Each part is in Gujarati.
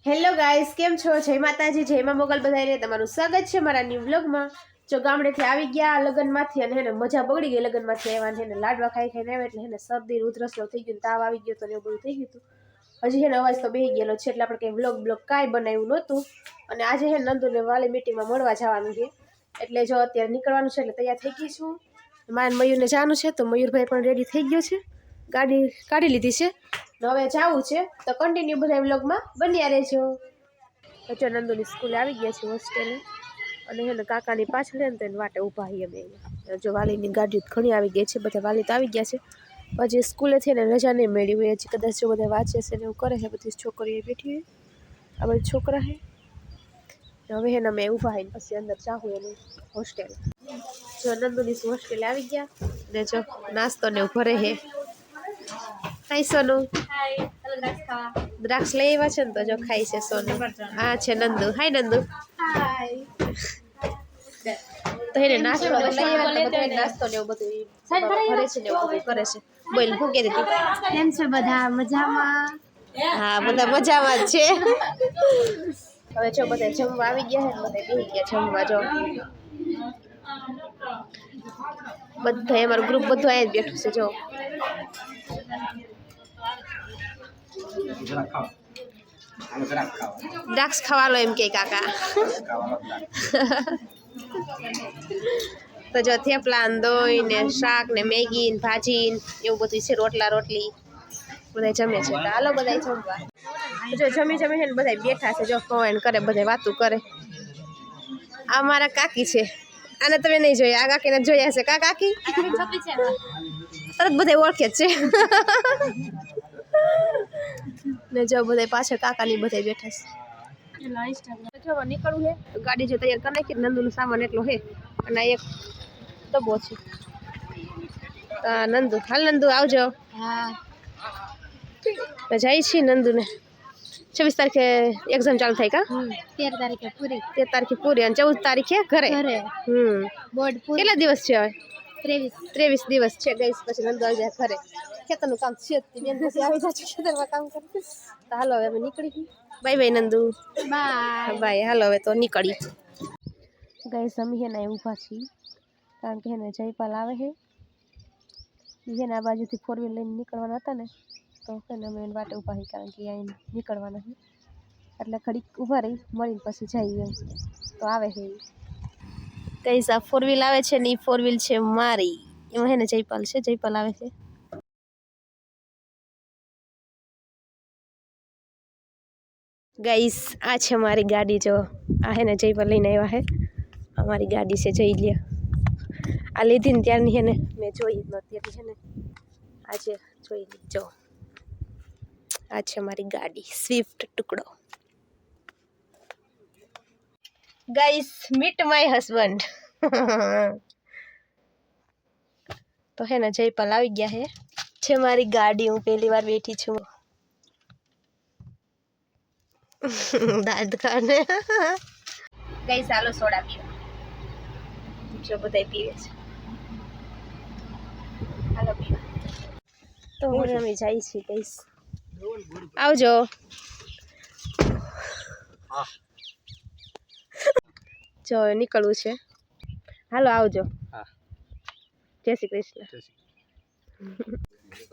હેલો ગાઈસ, કેમ છો? જય માતાજી, જય માં મોગલ બધાને તમારું સ્વાગત છે મારા ન્યૂ વ્લોગમાં। જો ગામડેથી આવી ગયા લગનમાંથી અને હેને મજા બગડી ગઈ લગનમાંથી આવ્યા ને લાડવા ખાઈ ખાઈને આવ્યા એટલે હેને શરદી ઉધરસ થઈ ગયું, તાવ આવી ગયો તો ને એવું બધું થઈ ગયું હતું। હજી હેને અવાજ તો બેહી ગયેલો છે એટલે આપણે કંઈ વ્લોગ કાંઈ બનાવ્યું નહોતું। અને આજે હે નંદુને વાલી મીટિંગમાં મળવા જવાનું છે એટલે જો અત્યારે નીકળવાનું છે એટલે તૈયાર થઈ ગઈ છું। મારે મયુરને જવાનું છે તો મયુરભાઈ પણ રેડી થઈ ગયો છે, ગાડી કાઢી લીધી છે, હવે જવું છે તો કન્ટિન્યુ બધા વ્લોગમાં બન્યા રહેજો। તો નંદુની સ્કૂલે આવી ગયા છે હોસ્ટેલે અને હેને કાકાની પાછળ ને તેને વાટે ઊભા છીએ અમે। જો વાલીની ગાડી ઘણી આવી ગઈ છે, બધા વાલી તો આવી ગયા છે, પછી સ્કૂલે છે ને રજા નહીં મળી હોય, હજી કદાચ જો બધા વાંચે છે ને એવું કરે છે, બધી છોકરીઓ બેઠી હોય, આ બધા છોકરા છે। હવે હેને અમે ઊભા હઈને પછી અંદર જાઉં એની હોસ્ટેલ। જો નંદુની હોસ્ટેલે આવી ગયા ને જો નાસ્તો ને એવું ભરે હે। હાય સોનુ, દ્રાક્ષ લઈ આવ્યા છે ને તો જો ખાઈ છે સોનુ। હા છે નંદુ, હાય નંદુ, તો એને નાસ્તો લઈ આવ્યા તો બધા નાસ્તો ને એવું બધું ભરે છે ને એવું બધું કરે છે। બોલ, હું કહેતી હતી? કેમ છે બધા? મજામાં? હા, બધા મજામાં જ છે। હવે જો બધા જમવા આવી ગયા છે ને બધા બેસી ગયા જમવા। જો બધા અમારું ગ્રુપ બધું અહીંયા જ બેઠું છે। જો દ્રાક્ષ ખાવા લો એમ કે કાકા। તો જો થેપલા ને દહીં ને શાક ને મેગી ને ભાજી એવું બધું છે, રોટલા રોટલી બધા જમે છે। તો હાલો બધા જમવા। જો જમી છે ને બધા બેઠા છે, જો ફોન કરે, બધા વાતું કરે। આ મારા કાકી છે, આને તમે નહીં જોયા, આ કાકીને જોયા છે। કા કાકી તરત બધા ઓળખે જ છે। ને જો બધા પાછળ કાકાની બધા બેઠા છે। જો નીકળવું છે તો ગાડી જો તૈયાર કરી નાખી, નંદુનો સામાન એટલો છે અને એક ડબ્બો છે। તો નંદુ, હાલ નંદુ આવજો। હા, તો જાય છે નંદુને 26 તારીખે એક્ઝામ ચાલુ થાય કા? 13 તારીખે પૂરી। 13 તારીખે પૂરી અને 14 તારીખે ઘરે। બોર્ડ પૂરી। કેટલા દિવસ છે હવે? 23 દિવસ છે ગઈસ, પછી નંદુ આવી જાય ઘરે। ખેતરનું કામ છે બેન, પછી આવી જાય ખેતરમાં કામ કરે। તો હાલો હવે અમે નીકળી, bye bye Nandu, bye bye. હાલો હવે તો નીકળી ગઈસ, અમે હે ને ઊભા છીએ કારણ કે હે ને જયપાલ આવે છે, હે ને આ બાજુથી 4 વ્હીલ લઈને નીકળવાના હતા ને તો હે ને અમે વાટે ઊભા છીએ કારણ કે અહીં નીકળવાના છે એટલે ઘડીક ઊભા રહી મળીને પછી જઈએ એમ। તો આવે છે ગઈસ, આ 4 વ્હીલ આવે છે ને એ 4 વ્હીલ છે મારી, એમાં હે ને જયપાલ છે, જયપાલ આવે છે। ગાઈસ, આ છે મારી ગાડી, જો આ હે ને જયપાલ લઈને આવ્યા છે, અમારી ગાડી છે, જઈ લે। આ લીધી ને ત્યારની હે ને મેં જોઈ નહોતી એટલે છે ને આજે જોઈ લીજો। આ છે મારી ગાડી સ્વિફ્ટ ટુકડો। Guys, meet my husband. તો હે ને જયપાલ આવી ગયા છે મારી ગાડી, હું પહેલી વાર બેઠી છું। દાંત કાઢે ગાઈસ, ચાલો સોડા પીવા, જો બધા પીવે છે, હાલો પીવા। તો હવે અમે જાય છીએ ગાઈસ, આવજો। જો નીકળવું છે, હાલો આવજો। જય શ્રી કૃષ્ણ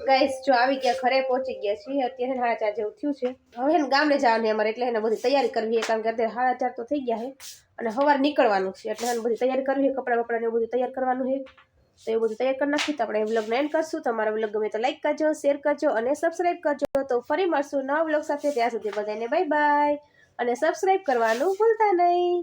ગાઈસ। જો આવી ગયા, ઘરે પહોંચી ગયા છીએ, અત્યારે 4:30 જેવું થયું છે। હવે ને ગામડે જવાનું અમારે એટલે એને બધી તૈયારી કરવી છે કારણ કે અત્યારે 4:30 તો થઈ ગયા છે અને સવારે નીકળવાનું છે એટલે એને બધી તૈયારી કરવી છે, કપડાં બપડા ને એવું બધું તૈયાર કરવાનું છે। તો એવું બધું તૈયાર કરી નાખી તો આપણે વ્લોગને એન્ડ કરશું। તમારા વ્લોગ ગમે તો લાઈક કરજો, શેર કરજો અને સબસ્ક્રાઈબ કરજો। તો ફરી મળશું નવા વ્લોગ સાથે, ત્યાં સુધી બધાને બાય બાય અને સબસ્ક્રાઈબ કરવાનું ભૂલતા નહીં।